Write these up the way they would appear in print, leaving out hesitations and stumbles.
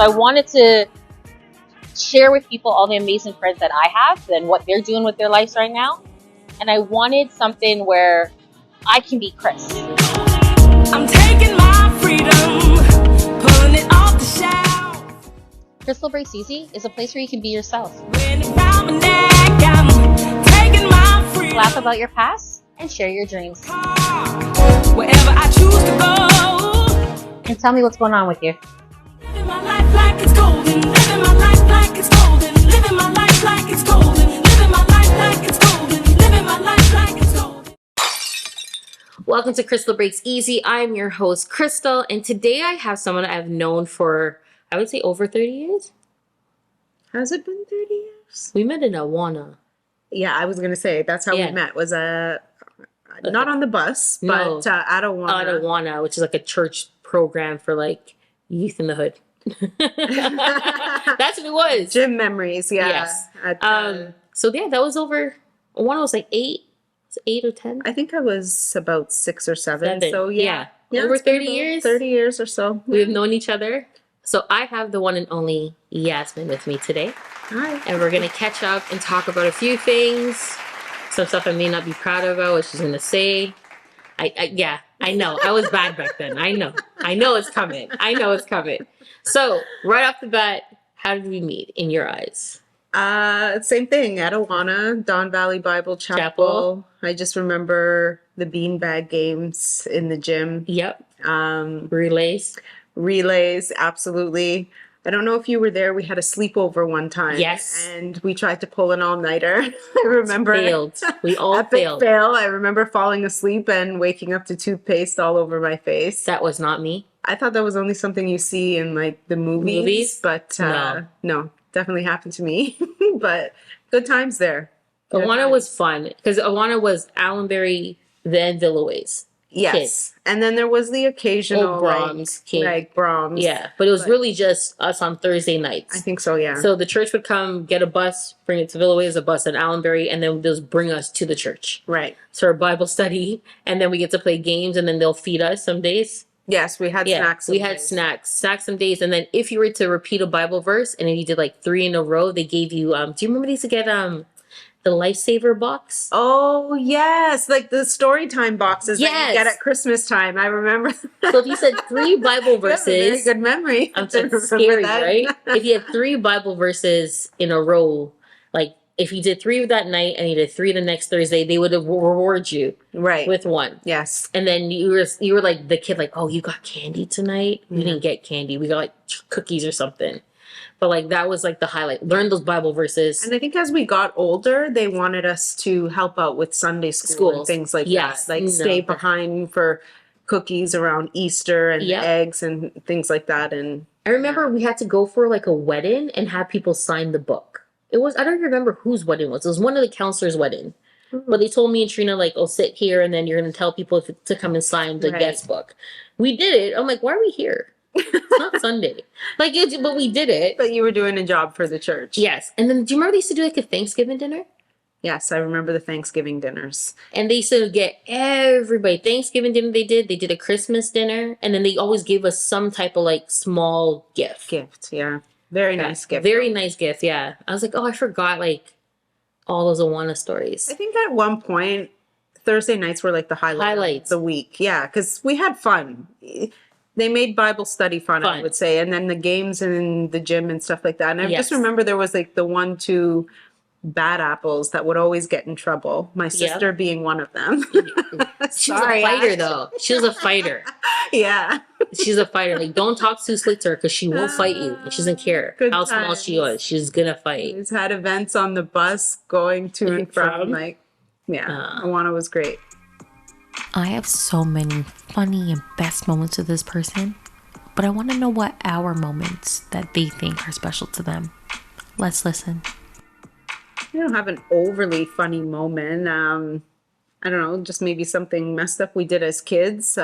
So I wanted to share with people all the amazing friends that I have and what they're doing with their lives right now. And I wanted something where I can be Krys. I'm taking my freedom, pulling it off the shelf. Krystle Break Easy is a place where you can be yourself. Around my neck, I'm taking my freedom. Laugh about your past and share your dreams. Wherever I choose to go. And tell me what's going on with you. Living my life like it's golden. Living my life like it's golden. Living my life like it's golden. Living my life like it's golden. Living my life like it's golden. Welcome to Krystle Breaks Easy. I'm your host, Krystle, and today I have someone I've known for, I would say, over 30 years. Has it been 30 years? We met in Awana. Yeah, I was going to say, that's how we met, was not on the bus, No. but at Awana. At Awana, which is like a church program for like youth in the hood. That's what it was. Gym memories, yeah. Yes. At, so yeah, that was over, Awana was like 8 or 10. I think I was about 6 or 7. So yeah. Over it's been 30 about years. 30 years or so. We've known each other. So I have the one and only Yasmin with me today. Hi. And we're going to catch up and talk about a few things. Some stuff I may not be proud about, what she's going to say. I know. I was bad back then. I know it's coming. So right off the bat, how did we meet in your eyes? Same thing, at Awana, Don Valley Bible Chapel. I just remember the beanbag games in the gym. Yep. Relays, absolutely. I don't know if you were there. We had a sleepover one time. Yes. And we tried to pull an all-nighter. I remember. Failed. We all Epic failed. fail. I remember falling asleep and waking up to toothpaste all over my face. That was not me. I thought that was only something you see in like the movies. But no, definitely happened to me. But good times there. Awana was fun because Awana was Allenbury, then Villaways. Yes. Kids. And then there was the occasional Brahms came. like Brahms. Yeah, but it was really just us on Thursday nights. I think so, yeah. So the church would come, get a bus, bring it to Villaways, a bus in Allenbury, and then they'll bring us to the church. Right. So our Bible study, and then we get to play games, and then they'll feed us some days. Yes, we had snacks. We had snacks some days, and then if you were to repeat a Bible verse, and then you did like 3 in a row, they gave you, do you remember they used to get the Lifesaver box? Oh, yes. Like the story time boxes that you get at Christmas time. I remember. So if you said 3 Bible verses. Very good memory. That's scary, right? If you had 3 Bible verses in a row, like if you did 3 that night and you did 3 the next Thursday, they would reward you with 1. Yes. And then you were like the kid, like, oh, you got candy tonight? We didn't get candy. We got like cookies or something. But like that was like the highlight. Learn those Bible verses. And I think as we got older, they wanted us to help out with Sunday school and things like that. Like stay behind for cookies around Easter and eggs and things like that. And I remember we had to go for like a wedding and have people sign the book. It was, I don't remember whose wedding it was. It was one of the counselors' wedding. Mm-hmm. But they told me and Trina, like, oh, sit here and then you're going to tell people to come and sign the guest book. We did it. I'm like, why are we here? It's not Sunday. But we did it. But you were doing a job for the church. Yes. And then do you remember they used to do like a Thanksgiving dinner? Yes, I remember the Thanksgiving dinners. And they used to get everybody. Thanksgiving dinner they did a Christmas dinner, and then they always gave us some type of like small gift. Yeah. Very nice gift. Very nice gift, yeah. I was like, oh, I forgot like all those Awana stories. I think at one point Thursday nights were like the highlights of the week. Yeah, because we had fun. They made Bible study fun, I would say. And then the games in the gym and stuff like that. And I just remember there was like the 1-2 bad apples that would always get in trouble. My sister being one of them. She was a fighter, though. She was a fighter. Yeah. She's a fighter. Like, don't talk too slick to her because she will fight you. She doesn't care how small she was. She's going to fight. We've had events on the bus going to and from. Like, Awana was great. I have so many funny and best moments with this person, but I want to know what our moments that they think are special to them. Let's listen. I don't have an overly funny moment. I don't know, just maybe something messed up we did as kids.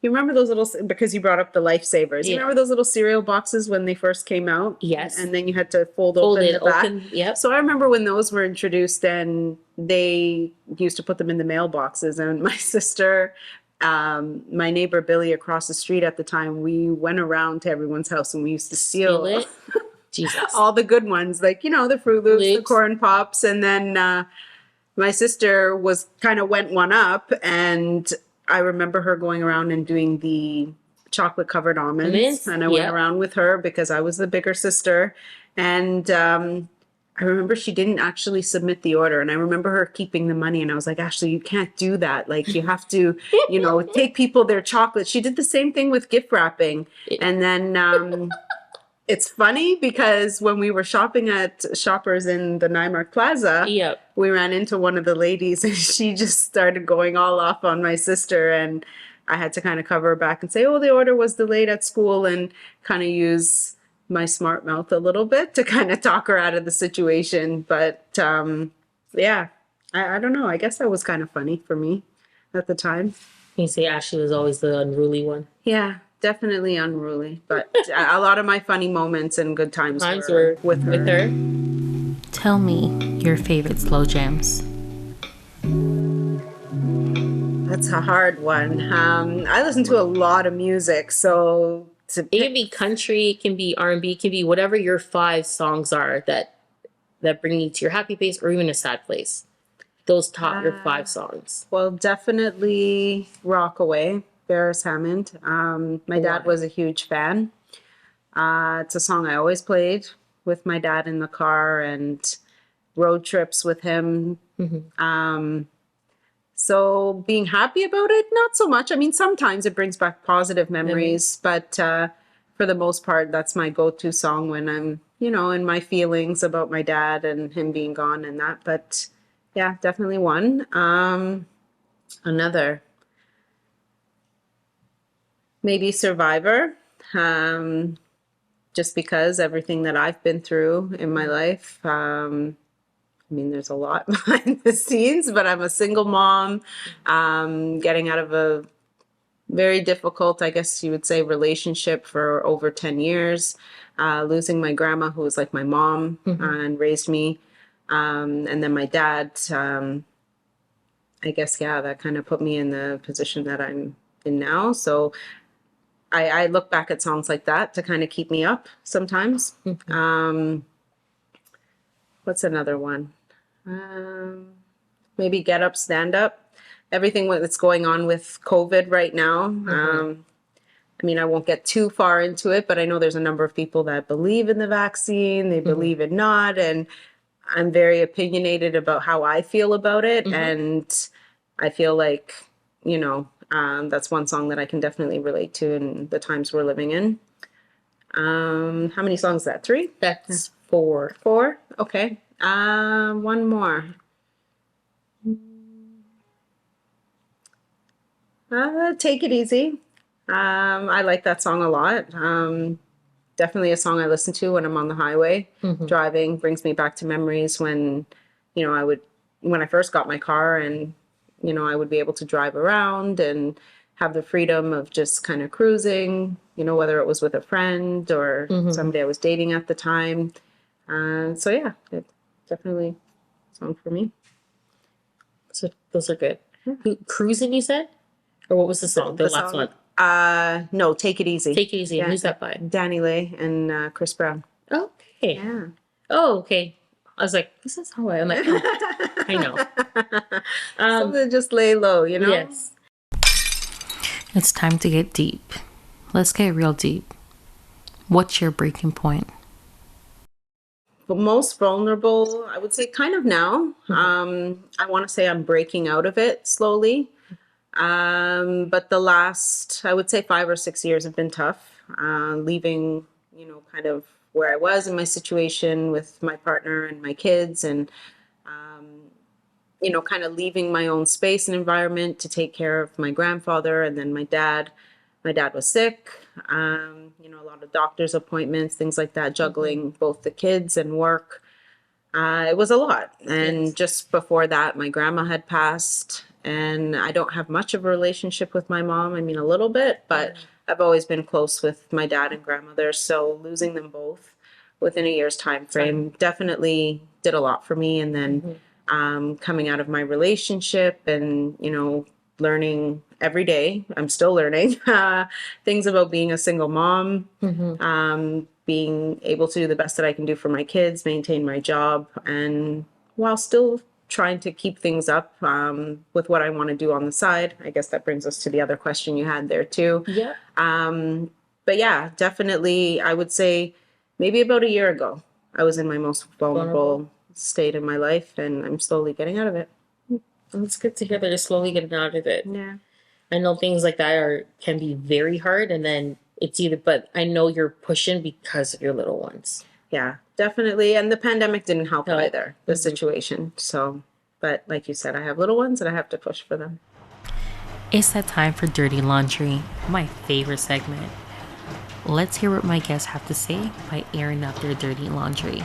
You remember those little, because you brought up the Lifesavers. You remember those little cereal boxes when they first came out? Yes. And then you had to fold open the back. Yep. So I remember when those were introduced and they used to put them in the mailboxes, and my sister my neighbor Billy across the street at the time, we went around to everyone's house and we used to steal it. Jesus. all the good ones, like, you know, the Fruit Loops, the Corn Pops. And then my sister went one up, and I remember her going around and doing the chocolate covered almonds. And I went around with her because I was the bigger sister. And I remember she didn't actually submit the order, and I remember her keeping the money, and I was like, Ashley, you can't do that. Like, you have to, you know, take people their chocolate. She did the same thing with gift wrapping. And then it's funny because when we were shopping at Shoppers in the Nymark Plaza, we ran into one of the ladies, and she just started going all off on my sister, and I had to kind of cover her back and say, oh, the order was delayed at school, and kind of use my smart mouth a little bit to kind of talk her out of the situation. But yeah, I don't know. I guess that was kind of funny for me at the time. You say Ashley was always the unruly one. Yeah, definitely unruly. But a lot of my funny moments and good times were with her. Tell me your favorite slow jams. That's a hard one. I listen to a lot of music, so it can be country, it can be R&B, it can be whatever your 5 songs are that bring you to your happy place or even a sad place. Those top your 5 songs. Well, definitely Rockaway, Beres Hammond. My dad was a huge fan. It's a song I always played with my dad in the car and road trips with him. So being happy about it, not so much. I mean, sometimes it brings back positive memories, but for the most part, that's my go-to song when I'm, you know, in my feelings about my dad and him being gone and that. But yeah, definitely one. Another, maybe Survivor. Just because everything that I've been through in my life. I mean, there's a lot behind the scenes, but I'm a single mom, getting out of a very difficult, I guess you would say, relationship for over 10 years, losing my grandma, who was like my mom and raised me. And then my dad, I guess, yeah, that kind of put me in the position that I'm in now. So I look back at songs like that to kind of keep me up sometimes. What's another one? Maybe Get Up, Stand Up. Everything that's going on with COVID right now. I mean, I won't get too far into it, but I know there's a number of people that believe in the vaccine, they believe it not, and I'm very opinionated about how I feel about it. And I feel like, you know, that's one song that I can definitely relate to in the times we're living in. How many songs is that? 3? That's 4. 4? Okay. One more. Take It Easy. I like that song a lot. Definitely a song I listen to when I'm on the highway driving. Brings me back to memories when, you know, when I first got my car and, you know, I would be able to drive around and have the freedom of just kind of cruising, you know, whether it was with a friend or somebody I was dating at the time. So yeah, definitely a song for me. So those are good. Cruising, you said? Or what was the song? The last song? one? No, Take It Easy. Take It Easy. Yeah. Who's that by? Danny Lay and Chris Brown. Okay. Yeah. Oh, okay. I was like, this is how I'm like, oh, I know. Something just lay low, you know? Yes. It's time to get deep. Let's get real deep. What's your breaking point? But most vulnerable, I would say kind of now. I want to say I'm breaking out of it slowly. But the last, I would say 5 or 6 years have been tough. Leaving, you know, kind of where I was in my situation with my partner and my kids and, you know, kind of leaving my own space and environment to take care of my grandfather and then my dad. My dad was sick, you know, a lot of doctor's appointments, things like that, juggling both the kids and work. It was a lot. And just before that, my grandma had passed. And I don't have much of a relationship with my mom. I mean, a little bit, but I've always been close with my dad and grandmother. So losing them both within a year's time frame definitely did a lot for me. And then coming out of my relationship and, you know, learning every day. I'm still learning things about being a single mom, being able to do the best that I can do for my kids, maintain my job, and while still trying to keep things up with what I want to do on the side. I guess that brings us to the other question you had there too. Yeah. But yeah, definitely, I would say maybe about a year ago, I was in my most vulnerable state in my life, and I'm slowly getting out of it. It's good to hear that you're slowly getting out of it. Yeah. I know things like that can be very hard, and then it's either, but I know you're pushing because of your little ones. Yeah, definitely. And the pandemic didn't help either, the situation. So, but like you said, I have little ones and I have to push for them. It's that time for Dirty Laundry, my favorite segment. Let's hear what my guests have to say by airing out their dirty laundry.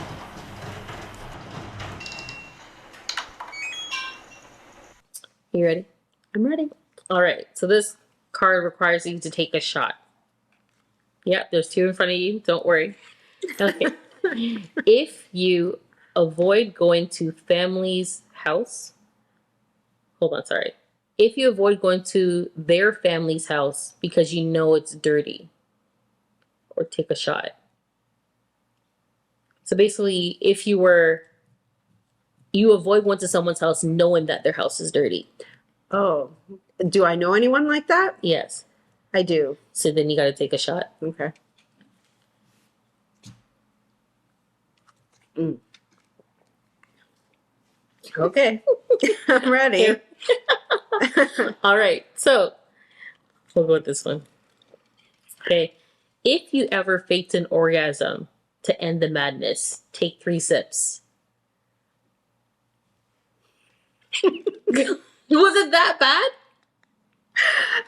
You ready? I'm ready. All right. So this card requires you to take a shot. Yeah, there's 2 in front of you. Don't worry. Okay. If you avoid going to family's house, hold on, sorry. If you avoid going to their family's house because you know it's dirty, or take a shot. So basically, if you avoid going to someone's house knowing that their house is dirty. Oh, do I know anyone like that? Yes. I do. So then you got to take a shot. Okay. Okay. I'm ready. All right. So we'll go with this one. Okay. If you ever faked an orgasm to end the madness, take 3 sips. Was it that bad?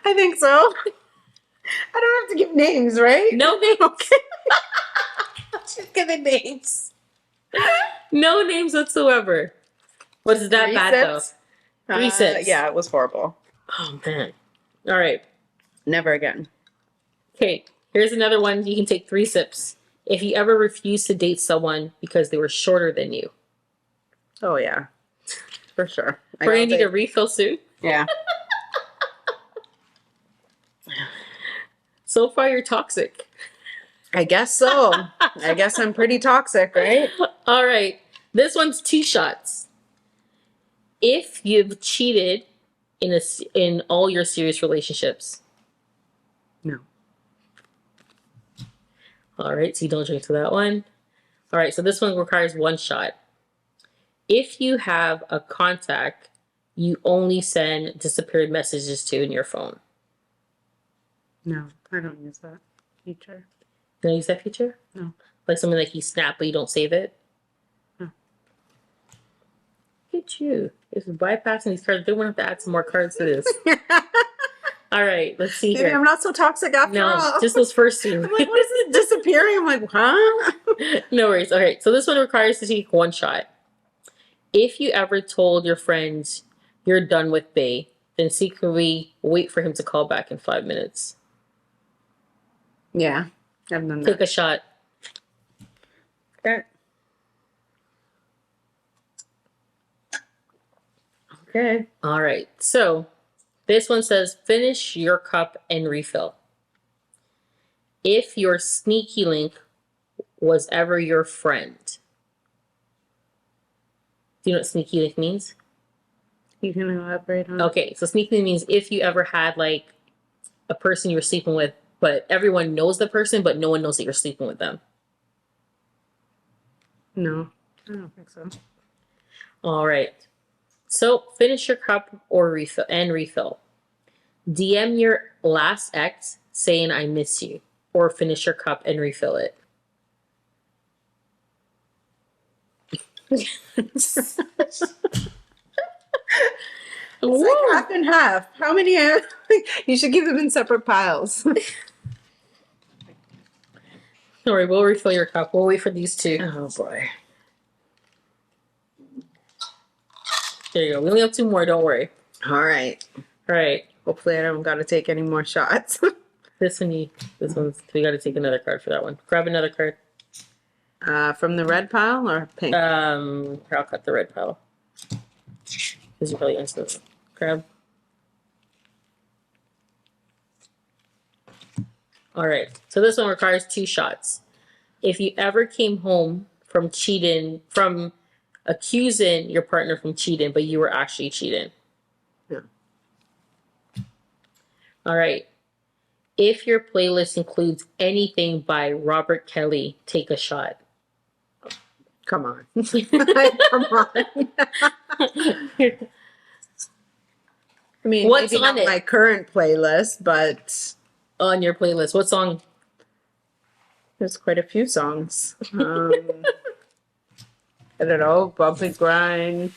I think so. I don't have to give names, right? No names. Okay. She's giving names. No names whatsoever. Was it that 3 bad sips? though? 3 sips. Yeah, it was horrible. Oh man. All right. Never again. Okay. Here's another one. You can take 3 sips. If you ever refuse to date someone because they were shorter than you. Oh yeah. For sure. We're gonna need a refill soon. Yeah. So far, you're toxic. I guess so. I guess I'm pretty toxic, right? All right. This one's 2 shots. If you've cheated in all your serious relationships. No. All right. So you don't drink to that one. All right. So this one requires 1 shot. If you have a contact you only send disappeared messages to in your phone. No, I don't use that feature. You don't use that feature? No. Like something like you snap but you don't save it? No. Look at you. This is bypassing these cards. They want to have to add some more cards to this. All right, let's see Maybe here. I'm not so toxic after all. Just those first 2. I'm like, what is this disappearing? I'm like, huh? No worries. All right, so this one requires to take 1 shot. If you ever told your friends you're done with Bay, then secretly wait for him to call back in 5 minutes. Yeah, I've done that. Take a shot. Okay. Okay. All right. So this one says finish your cup and refill. If your sneaky link was ever your friend. Do you know what sneaky link means? You can elaborate on it. Okay. So sneaky link means if you ever had like a person you were sleeping with, but everyone knows the person, but no one knows that you're sleeping with them. No, I don't think so. All right. So finish your cup or refill. DM your last ex saying I miss you, or finish your cup and refill it. It's like half and half. How many? You should give them in separate piles. Don't worry, we'll refill your cup. We'll wait for these 2. Oh boy. There you go. We only have 2 more. Don't worry. All right. All right. Hopefully I don't got to take any more shots. This one's. We got to take another card for that one. Grab another card. From the red pile or pink? Here, I'll cut the red pile. Because you probably answered. Grab. All right. So this one requires 2 shots. If you ever came home from accusing your partner from cheating, but you were actually cheating. Yeah. All right. If your playlist includes anything by Robert Kelly, take a shot. Come on. Come on. I mean, what's maybe on not it? my current playlist, but On your playlist, what song? there's quite a few songs. I don't know, Bump and Grind,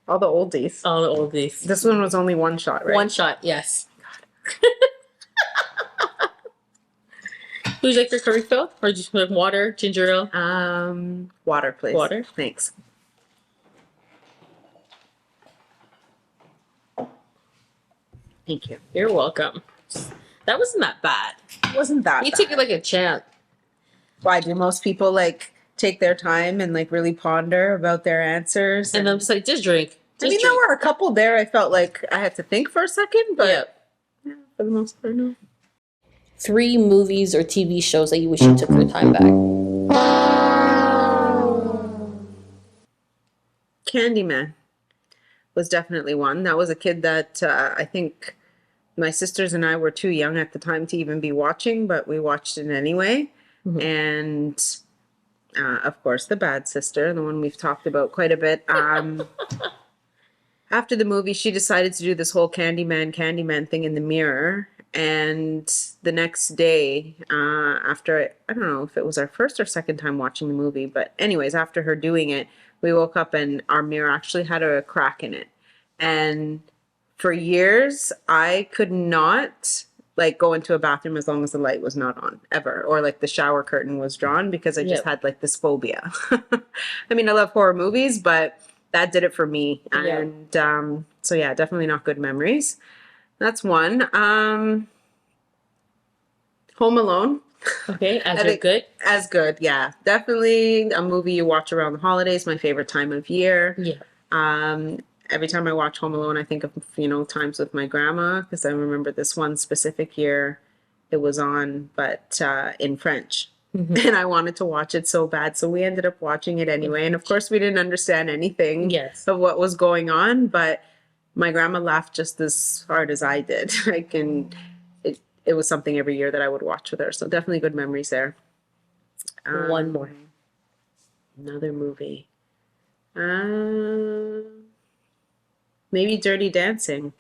all the oldies. All the oldies. This one was only 1 shot, right? 1 shot, yes. Would you like your curry fill? Or just like water, ginger ale? Water, please. Water? Thanks. Thank you. You're welcome. That wasn't that bad. It wasn't that You bad. took it like a champ. Why do most people like take their time and like really ponder about their answers? And I'm just like, just drink. I mean, there were a couple there I felt like I had to think for a second, but yeah, for the most part, no. 3 movies or TV shows that you wish you took your time back. Candyman was definitely one. That was a kid that I think my sisters and I were too young at the time to even be watching, but we watched it anyway. Mm-hmm. And of course, the bad sister, the one we've talked about quite a bit. After the movie, she decided to do this whole Candyman thing in the mirror. And the next day, after, I don't know if it was our first or second time watching the movie, but anyways, after her doing it, we woke up and our mirror actually had a crack in it. And for years, I could not like go into a bathroom as long as the light was not on, ever. Or like the shower curtain was drawn, because I just had like this phobia. I mean, I love horror movies, but that did it for me. And so yeah, definitely not good memories. That's one. Home Alone. Okay, good? As good, yeah. Definitely a movie you watch around the holidays, my favorite time of year. Yeah. Every time I watch Home Alone, I think of, times with my grandma, because I remember this one specific year it was on, but in French. Mm-hmm. And I wanted to watch it so bad, so we ended up watching it anyway. And of course, we didn't understand anything of what was going on, but my grandma laughed just as hard as I did. And it was something every year that I would watch with her. So definitely good memories there. One more. Another movie. Maybe Dirty Dancing.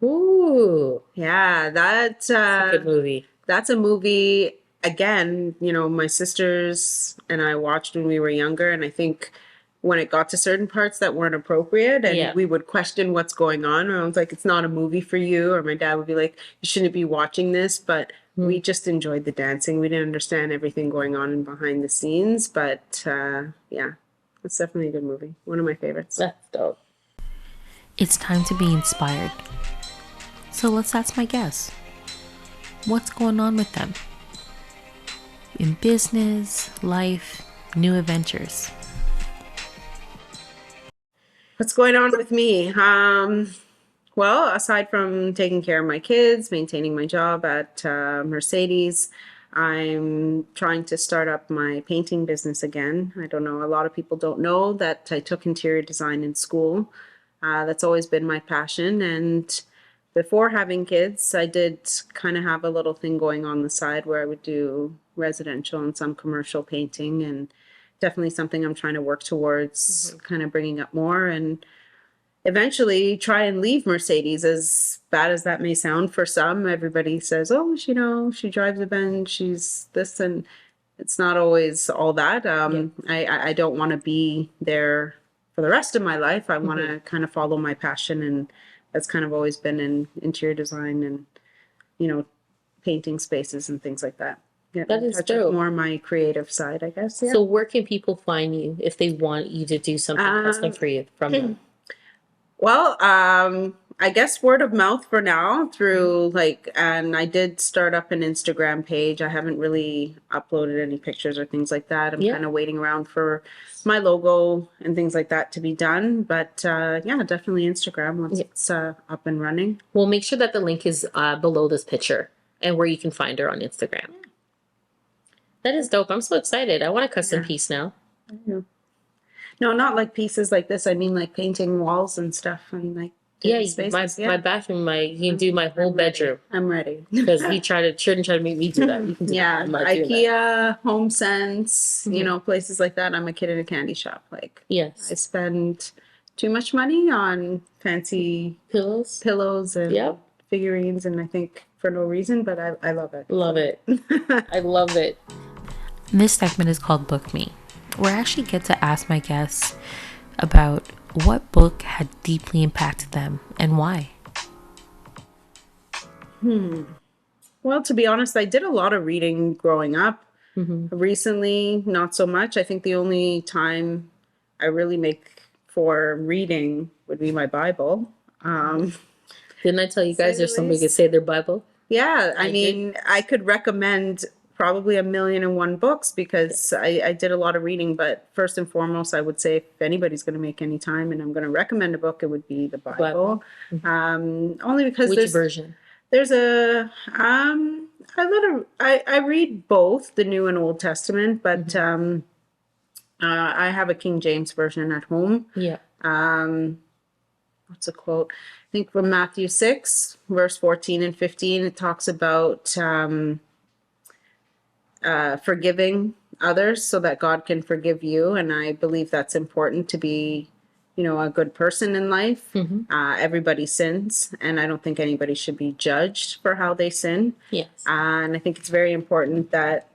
Ooh. Yeah, that's a good movie. That's a movie, again, my sisters and I watched when we were younger, and I think when it got to certain parts that weren't appropriate and we would question what's going on, or I was like, it's not a movie for you, or my dad would be like, you shouldn't be watching this, but we just enjoyed the dancing. We didn't understand everything going on behind the scenes, but yeah, it's definitely a good movie. One of my favorites. That's dope. It's time to be inspired. So let's ask my guests, what's going on with them? In business, life, new adventures. What's going on with me? Well, aside from taking care of my kids, maintaining my job at Mercedes, I'm trying to start up my painting business again. I don't know, a lot of people don't know that I took interior design in school. That's always been my passion. And before having kids, I did kind of have a little thing going on the side where I would do residential and some commercial painting, and definitely something I'm trying to work towards kind of bringing up more, and eventually try and leave Mercedes, as bad as that may sound for some. Everybody says, oh, she drives a Benz, she's this, and it's not always all that. I don't want to be there for the rest of my life. I want to kind of follow my passion, and that's kind of always been in interior design and, painting spaces and things like that. Yeah, that is dope. More my creative side, I guess. Yeah. So where can people find you if they want you to do something custom for you from them? Well, I guess word of mouth for now through and I did start up an Instagram page. I haven't really uploaded any pictures or things like that. I'm kind of waiting around for my logo and things like that to be done. But yeah, definitely Instagram once it's up and running. We'll make sure that the link is below this picture. and where you can find her on Instagram. That is dope. I'm so excited. I want a custom piece now. Yeah. No, not like pieces like this. I mean, like painting walls and stuff and like spaces. My bathroom, you can do my whole bedroom. I'm ready. Because he tried to make me do that. You can do that. I'm not doing that. IKEA, Home Sense, you know, places like that. I'm a kid in a candy shop. Like, yes, I spend too much money on fancy pillows and figurines, and I think for no reason, but I love it. Love it. I love it. This segment is called Book Me, where I actually get to ask my guests about what book had deeply impacted them and why. Well, to be honest, I did a lot of reading growing up. Recently, not so much. I think the only time I really make for reading would be my Bible. Didn't I tell you guys there's somebody who could say their Bible? Yeah, I mean, I could recommend probably 1,000,001 books because I did a lot of reading. But first and foremost, I would say if anybody's going to make any time and I'm going to recommend a book, it would be the Bible. Only because Which version? There's I read both the New and Old Testament, but I have a King James version at home. Yeah. What's a quote? I think from Matthew 6, verse 14 and 15, it talks about forgiving others so that God can forgive you. And I believe that's important to be, you know, a good person in life. Everybody sins, and I don't think anybody should be judged for how they sin. Yes. And I think it's very important that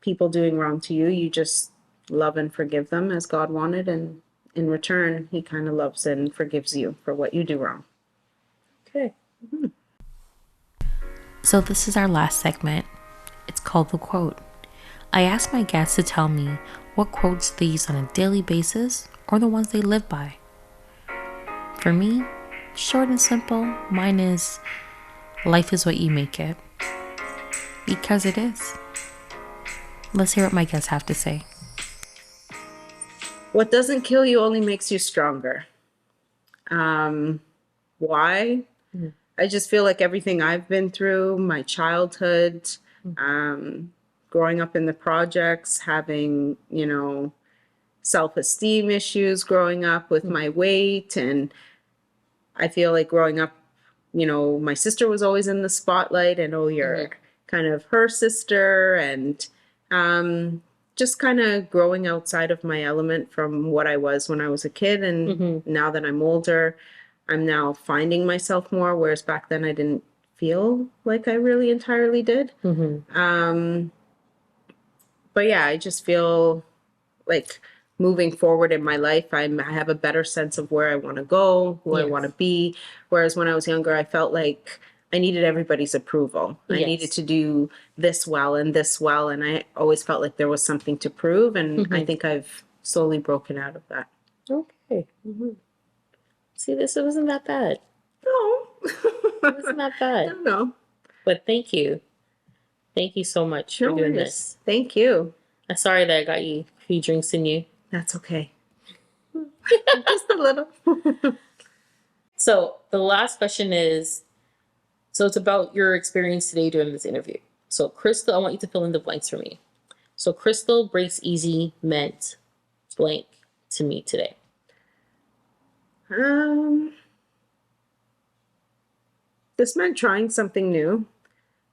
people doing wrong to you, you just love and forgive them as God wanted, and in return, he kind of loves and forgives you for what you do wrong. Okay. So this is our last segment. It's called The Quote. I ask my guests to tell me what quotes they use on a daily basis or the ones they live by. For me, short and simple, mine is, life is what you make it. Because it is. Let's hear what my guests have to say. What doesn't kill you only makes you stronger. Why? I just feel like everything I've been through, my childhood, growing up in the projects, having, you know, self-esteem issues growing up with my weight. And I feel like growing up, you know, my sister was always in the spotlight, and you're kind of her sister, and just kind of growing outside of my element from what I was when I was a kid. And now that I'm older, I'm now finding myself more, whereas back then I didn't feel like I really entirely did. But yeah, I just feel like moving forward in my life, I have a better sense of where I want to go, who I want to be. Whereas when I was younger, I felt like I needed everybody's approval. I needed to do this well and this well. And I always felt like there was something to prove. And I think I've slowly broken out of that. Okay. See, this wasn't that bad. No. It wasn't that bad. No. But thank you. Thank you so much for doing this. Thank you. I'm sorry that I got you a few drinks in you. That's okay. Just a little. So the last question is, so it's about your experience today during this interview. So Krystle, I want you to fill in the blanks for me. So Krystle Breaks Easy meant blank to me today. This meant trying something new.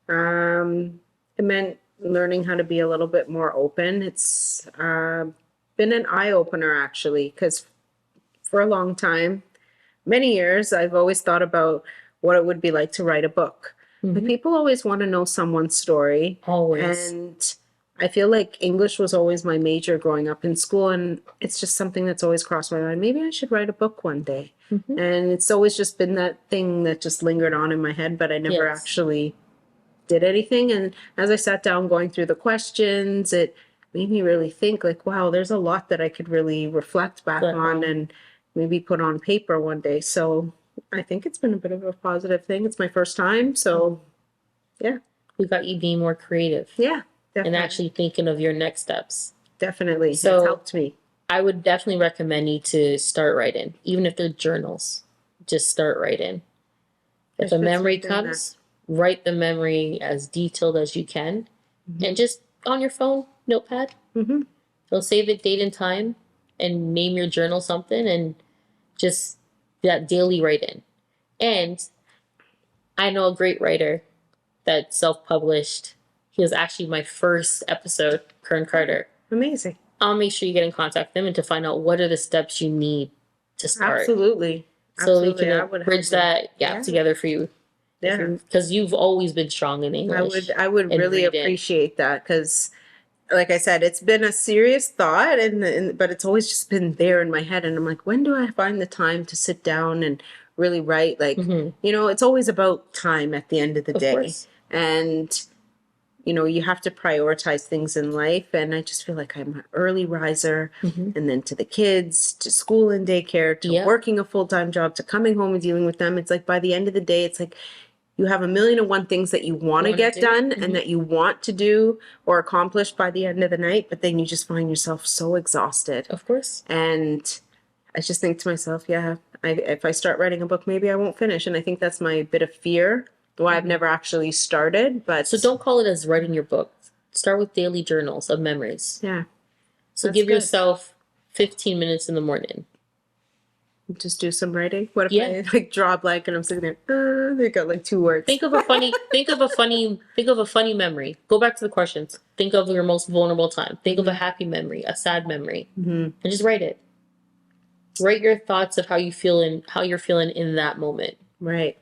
It meant learning how to be a little bit more open. It's been an eye-opener, actually, because for a long time, many years, I've always thought about what it would be like to write a book. But people always want to know someone's story. Always. And I feel like English was always my major growing up in school, and it's just something that's always crossed my mind. Maybe I should write a book one day. And it's always just been that thing that just lingered on in my head, but I never actually did anything. And as I sat down going through the questions, it made me really think like, wow, there's a lot that I could really reflect back on and maybe put on paper one day. So I think it's been a bit of a positive thing. It's my first time. So yeah. We got you being more creative. Yeah, definitely. And actually thinking of your next steps. Definitely. So it's helped me. I would definitely recommend you to start writing, even if they're journals. Just start writing. If a memory comes, write the memory as detailed as you can, and just on your phone, notepad. So save it, date and time, and name your journal something, and just that daily write in. And I know a great writer that self-published. He was actually my first episode, Kern Carter. Amazing. I'll make sure you get in contact with them and to find out what are the steps you need to start. Absolutely. So we can bridge that gap together for you. Yeah. Because you've always been strong in English. I would really appreciate that, because like I said, it's been a serious thought, but it's always just been there in my head. And I'm like, when do I find the time to sit down and really write? Like, you know, it's always about time at the end of the day. Course. And, you know, you have to prioritize things in life. And I just feel like I'm an early riser, and then to the kids, to school and daycare, to working a full-time job, to coming home and dealing with them. It's like by the end of the day, it's like you have 1,000,001 things that you want to get done and that you want to do or accomplish by the end of the night. But then you just find yourself so exhausted. Of course. And I just think to myself, if I start writing a book, maybe I won't finish. And I think that's my bit of fear, why I've never actually started. But so don't call it as writing your book. Start with daily journals of memories. Yeah. So give yourself 15 minutes in the morning. Just do some writing. What if I like draw a blank and I'm sitting there? They got like 2 words. Think of a funny memory. Go back to the questions. Think of your most vulnerable time. Think of a happy memory, a sad memory, and just write it. Write your thoughts of how you're feeling in that moment. Right.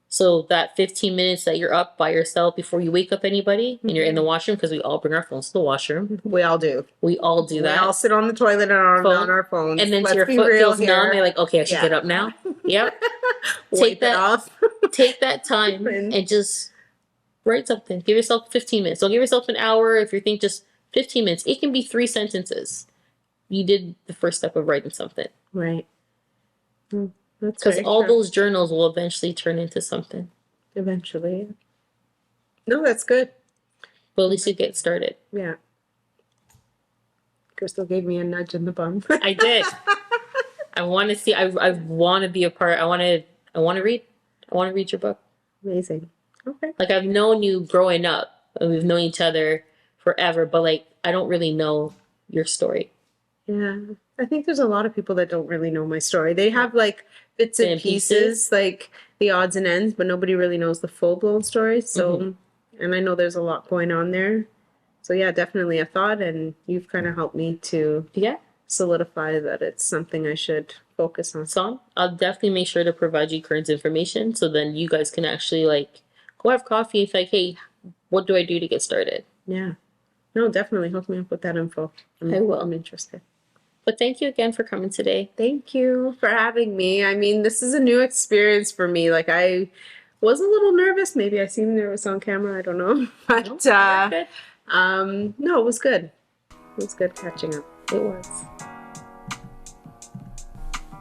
So that 15 minutes that you're up by yourself before you wake up anybody, and you're in the washroom, because we all bring our phones to the washroom. We all do. We all do that. We all sit on the toilet on our phones. And then your foot feels numb. You're like, okay, I should get up now. Yep. Take that off. Take that time and just write something. Give yourself 15 minutes. Don't give yourself an hour. If you think just 15 minutes, it can be 3 sentences. You did the first step of writing something. Right. Because all those journals will eventually turn into something. Eventually. No, that's good. But at least you get started. Yeah. Krystle gave me a nudge in the bum. I did. I want to see. I want to be a part. I want to read. I want to read your book. Amazing. Okay. Like, I've known you growing up, and we've known each other forever, but like, I don't really know your story. Yeah. I think there's a lot of people that don't really know my story. They have like bits and pieces, like the odds and ends, but nobody really knows the full-blown story. So, and I know there's a lot going on there. So yeah, definitely a thought, and you've kind of helped me to solidify that it's something I should focus on. So I'll definitely make sure to provide you current information, so then you guys can actually like go have coffee. It's like, hey, what do I do to get started? Yeah. No, definitely hook me up with that info. I will. I'm interested. But thank you again for coming today. Thank you for having me. I mean, this is a new experience for me. Like, I was a little nervous. Maybe I seemed nervous on camera. I don't know. But no, it was good. It was good catching up. It was.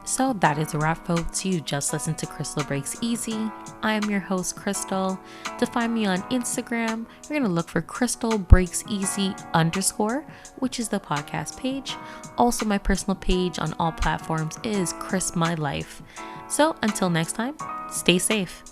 So that is a wrap, folks. You just listened to Krystle Breaks Easy. I am your host, Krystle. To find me on Instagram, you're going to look for Krystle Breaks Easy _, which is the podcast page. Also, my personal page on all platforms is Krys My Life. So until next time, stay safe.